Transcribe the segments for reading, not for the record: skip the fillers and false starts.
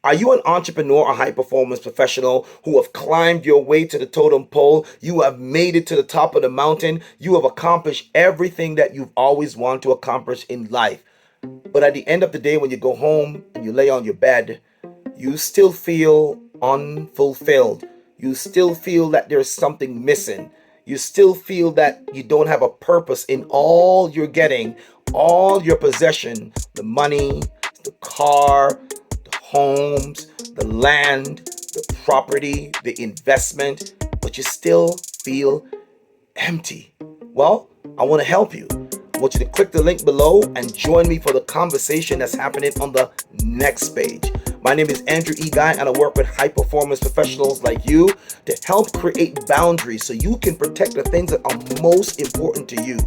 Are you an entrepreneur or high performance professional who have climbed your way to the totem pole? You have made it to the top of the mountain. You have accomplished everything that you've always wanted to accomplish in life. But at the end of the day, when you go home and you lay on your bed, you still feel unfulfilled. You still feel that there's something missing. You still feel that you don't have a purpose in all you're getting, all your possession, the money, the car, the homes, the land, the property, the investment, but you still feel empty. Well, I want to help you. I want you to click the link below and join me for the conversation that's happening on the next page. My name is Andrew E. Guy, and I work with high performance professionals like you to help create boundaries so you can protect the things that are most important to you.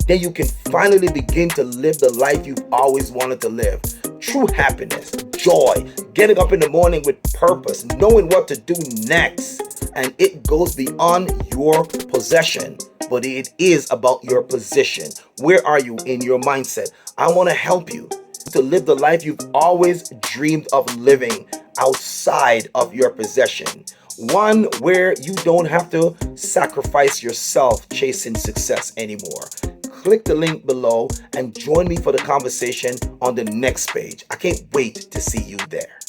Then you can finally begin to live the life you've always wanted to live. True happiness, joy, getting up in the morning with purpose, knowing what to do next. And it goes beyond your possession, but it is about your position. Where are you in your mindset? I want to help you to live the life you've always dreamed of living outside of your possession. One where you don't have to sacrifice yourself chasing success anymore. Click the link below and join me for the conversation on the next page. I can't wait to see you there.